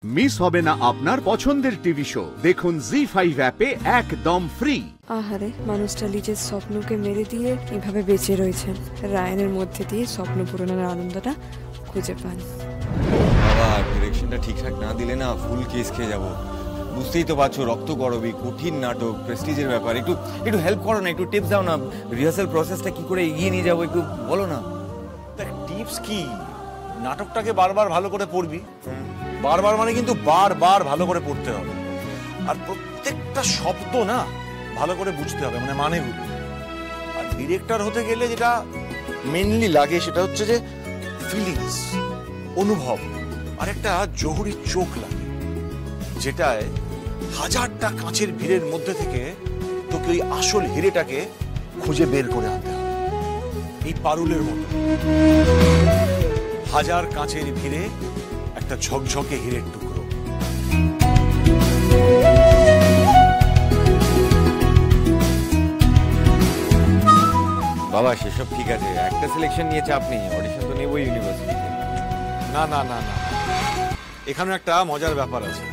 Miss হবে না আপনার পছন্দের টিভি শো দেখুন জি5 অ্যাপে একদম ফ্রি। আহারে, মানুষটা নিজের স্বপ্নকে মেরে দিয়ে এভাবে বেঁচে রয়েছেন। রায়ানের মধ্যে দিয়ে স্বপ্ন পূরণের আনন্দটা খুঁজে পান। বাবা, ডিরেকশনটা ঠিকঠাক না দিলে না ফুল কেস খেয়ে যাবো। বুঝতেই তো পারছো, রক্ত গরবি, কঠিন নাটক, প্রেস্টিজের ব্যাপার। একটু হেল্প করো না, একটু টিপস দাও না। রিহার্সাল প্রসেসটা কি করে এগিয়ে নিয়ে যাবো একটু বলো না। দেখ, টিপস কি, নাটকটাকে বারবার ভালো করে পড়বি। বারবার মানে কিন্তু বারবার ভালো করে পড়তে হবে। আর প্রত্যেকটা শব্দ না ভালো করে বুঝতে হবে, মানে বুঝতে। আর ডিরেক্টর হতে গেলে যেটা মেনলি লাগে সেটা হচ্ছে যে ফিলিংস, অনুভব। আর একটা জহুরির চোখ লাগে, যেটায় হাজারটা কাঁচের ভিড়ের মধ্যে থেকে তোকে ওই আসল হিরেটাকে খুঁজে বের করে আনতে হবে। এই পারুলের মতো হাজার কাঁচের ভিড়ে একটা ঝকঝকে হীরের টুকরো। বাবা সেসব ঠিক আছে, একটা সিলেকশন নিয়ে চাপ নেই, অডিশন তো নেবো ইউনিভার্সিটিতে। না না না না, এখানে একটা মজার ব্যাপার আছে।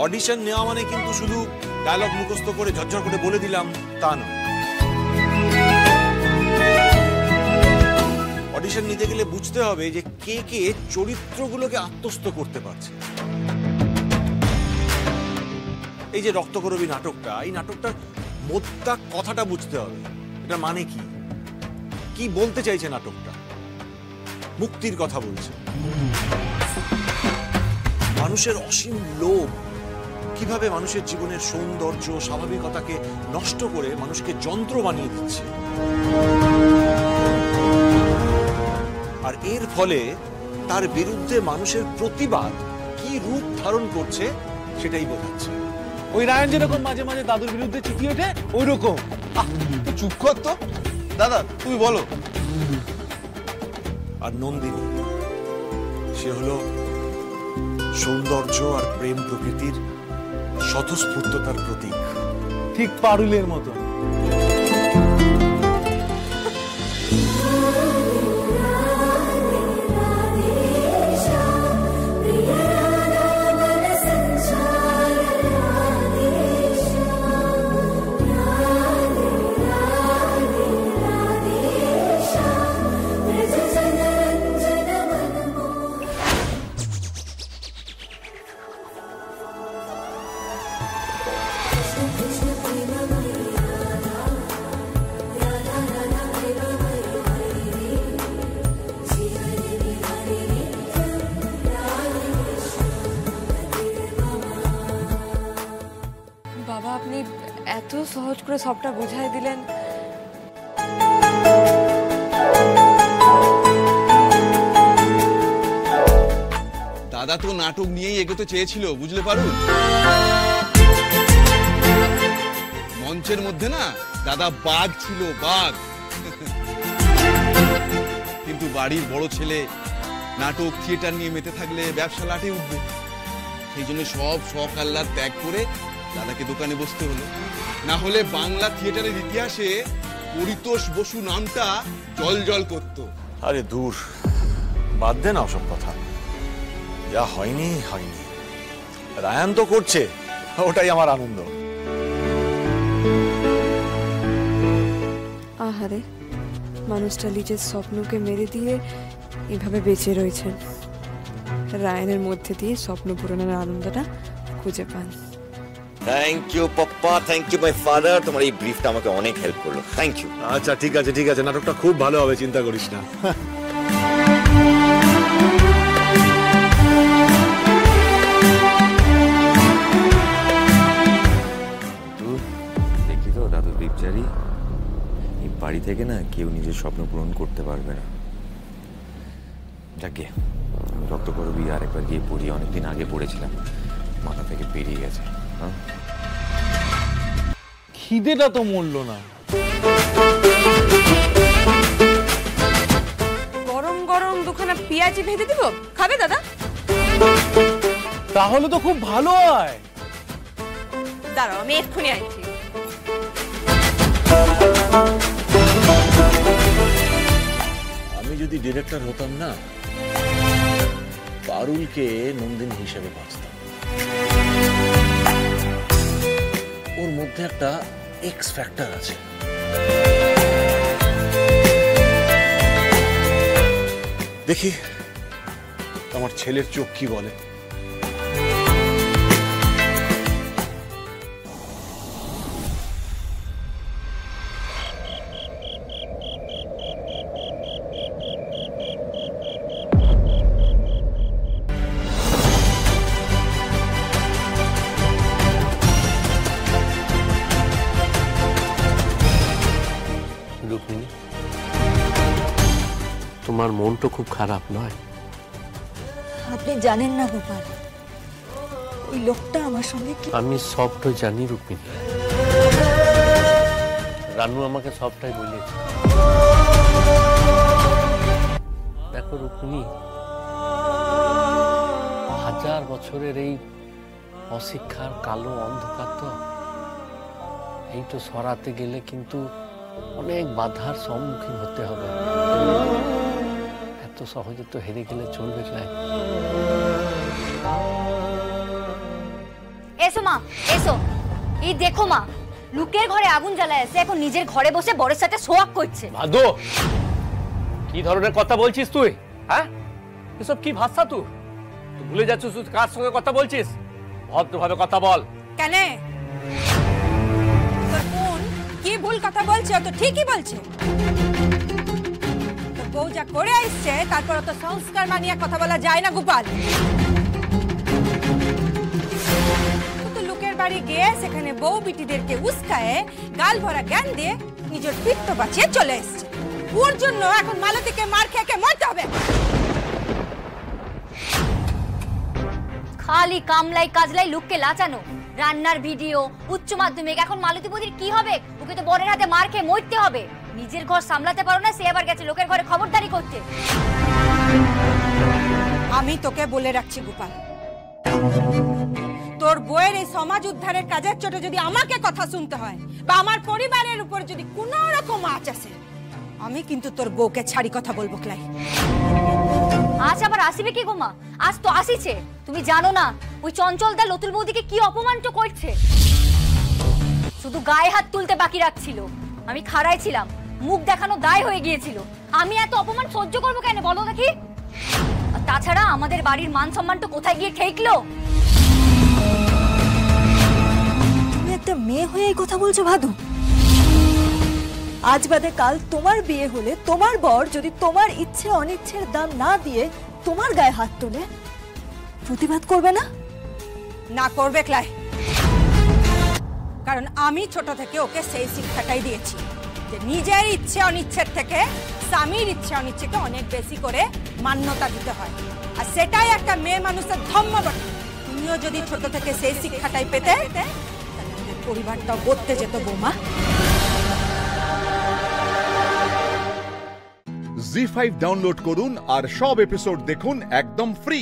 অডিশন নেওয়া মানে কিন্তু শুধু ডায়লগ মুখস্থ করে ঝরঝর করে বলে দিলাম তা নয়। অডিশন নিতে গেলে বুঝতে হবে যে কে কে চরিত্রগুলোকে আত্মস্থ করতে পারছে। এই যে রক্তকরবী নাটকটা, এই নাটকটার মোদ্দা কথাটা বুঝতে হবে। এটা মানে কি বলতে চাইছে নাটকটা? মুক্তির কথা বলছে। মানুষের অসীম লোভ কিভাবে মানুষের জীবনের সৌন্দর্য, স্বাভাবিকতাকে নষ্ট করে মানুষকে যন্ত্র বানিয়ে দিচ্ছে। আর এর ফলে তার বিরুদ্ধে মানুষের প্রতিবাদ কি রূপ ধারণ করছে সেটাই বোঝাচ্ছে। ওই রায়ন যেরকম মাঝে মাঝে দাদুর বিরুদ্ধে চিঠি ওঠে, ওই রকম। চুপ কর তো দাদা, তুমি বলো। আর নন্দিনী, সে হলো সৌন্দর্য আর প্রেম প্রকৃতির স্বতঃস্ফূর্ততার প্রতীক, ঠিক পারুলের মতো। বাবা, আপনি এত সহজ করে সবটা বোঝাই দিলেন। দাদা তো নাটক নিয়েই এগোতে চেয়েছিল, বুঝলে পারুল। মঞ্চের মধ্যে না দাদা বাঘ ছিল, বাঘ। কিন্তু বাড়ির বড় ছেলে নাটক থিয়েটার নিয়ে মেতে থাকলে ব্যবসা লাটে উঠবে। সেই জন্য সব শখ আহ্লাদ ত্যাগ করে দাদাকে দোকানে বসতে হলো। না হলে বাংলা থিয়েটারের ইতিহাসে পরিতোষ বসু নামটা জল জল করত। আরে দূর, বাদ দে না ওসব কথা। যা হয়নি হয়নি, রায়ান তো করছে, ওটাই আমার আনন্দ। আহারে, মানুষটা নিজের স্বপ্নকে মেরে দিয়ে এভাবে বেঁচে রয়েছেন। রায়ানের মধ্যে দিয়ে স্বপ্ন পূরণের আনন্দটা খুঁজে পান। Thank you papa, thank you my father. তোমার এই ব্রিফটা আমাকে অনেক হেল্প করলো, থ্যাংক ইউ। আচ্ছা ঠিক আছে ঠিক আছে, নাটকটা খুব ভালো হবে, চিন্তা করিস না। দেখি তো দাদু ব্রিফচারি, এই বাড়ি থেকে না কেউ নিজের স্বপ্ন পূরণ করতে পারবে না। যাকে রক্তকরবী আরেকবার গিয়ে পড়ি, অনেকদিন আগে পড়েছিলাম, মাথা থেকে বেরিয়ে গেছে। খিদেটা তো মরলো না। গরম গরম দুখানা পেঁয়াজি ভেজে দিব, খাবে দাদা? তাহলে তো খুব ভালো হয়। দাঁড়াও, আমি এক্ষুনি আনছি। আমি যদি ডিরেক্টর হতাম না, পারুলকে নন্দিনী হিসেবে বাঁচতাম। ওর মধ্যে একটা এক্স ফ্যাক্টর আছে। দেখি আমার ছেলের চোখ কি বলে। রুক্মিণী, তোমার মন তো খুব খারাপ নয়? আপনি জানেন না গোপাল, ওই লোকটা আমার সঙ্গে কি। আমি সবটাই জানি রুক্মিণী, রানু আমাকে সবটাই বলেছে। দেখো রুক্মিণী, 1000 বছরের এই অশিক্ষার কালো অন্ধকার তো এই তো সরাতে গেলে কিন্তু অনেক বাধার সম্মুখীন হতে হবে। এত সহজে তো হেরে গেলে চলবে না। এসো মা, এসো। এই দেখো মা, লুকের ঘরে আগুন জ্বালায় আছে, এখন নিজের ঘরে বসে বরের সাথে সোয়াগ করছে। ভাদু, কি ধরনের কথা বলছিস তুই? হ্যাঁ, এসব কি ভাষা তুই? তুই ভুলে যাচ্ছিস তুই কার সঙ্গে কথা বলছিস? ভদ্রভাবে কথা বল। কেন তোর বোন কি ভুল কথা বলছে? ও তো ঠিকই বলছে। তোর বউ যা করে আসছে তারপর তো সংস্কার মানিয়ে কথা বলা যায় না গোপাল। তো লোকের বাড়ি গিয়ে সেখানে বউ বিটিদেরকে উস্কায়ে গাল ভরা জ্ঞান দিয়ে নিজের পিত্ত বাঁচিয়ে চলে এসছে। ওর জন্য এখন মালতীকে মার খেয়ে মরতে হবে। খালি কামলাই কাজলাই লুককে লাচানো, রান্নার ভিডিও, উচ্চ মাধ্যমিক, এখন মালতী বৌদির কি হবে? ওকে তো বরের হাতে মার খেয়ে মরতে হবে। নিজের ঘর সামলাতে পারো না, সে আবার গেছে লোকের ঘরে খবরদারি করতে। আমি তোকে বলে রাখছি গোপাল, তোর বউয়ের এই সমাজ উদ্ধারের কাজের চোটে যদি আমাকে কথা শুনতে হয় বা আমার পরিবারের উপর যদি কোনো রকম আঁচ আসে, আমি কিন্তু তোর বউকে ছাড়ি কথা বলবো ক্লাই। আজ আবার আসিবে কি গো মা? আজ তো আসিছে। তুমি জানো না ওই চঞ্চলদা লতুল বৌদিকে কি অপমানটা করছে? শুধু গায়ে হাত তুলতে বাকি রাখছিল, আমি খাড়াই ছিলাম, মুখ দেখানো দায় হয়ে গিয়েছিল। আমি এত অপমান সহ্য করবো কেন বলো দেখি? আর তাছাড়া আমাদের বাড়ির মান সম্মানটা কোথায় গিয়ে ঠেকলো? তুমি একটা মেয়ে হয়ে এই কথা বলছো ভাদু? আজ বাদে কাল তোমার বিয়ে হলে তোমার বর যদি তোমার ইচ্ছে অনিচ্ছের দাম না দিয়ে তোমার গায়ে হাত তোলে, প্রতিবাদ করবে না? না করবে ক্লাই, কারণ আমি ছোট থেকে ওকে সেই শিক্ষাটাই দিয়েছি যে নিজের ইচ্ছে অনিচ্ছের থেকে স্বামীর ইচ্ছে অনিচ্ছেকে অনেক বেশি করে মান্যতা দিতে হয়। আর সেটাই একটা মেয়ে মানুষের ধর্ম বটে। তুমিও যদি ছোট থেকে সেই শিক্ষাটাই পেতে, তাহলে পরিবারটাও গড়তে যেত বৌমা। জি5 ডাউনলোড করুন আর সব এপিসোড দেখুন একদম ফ্রি।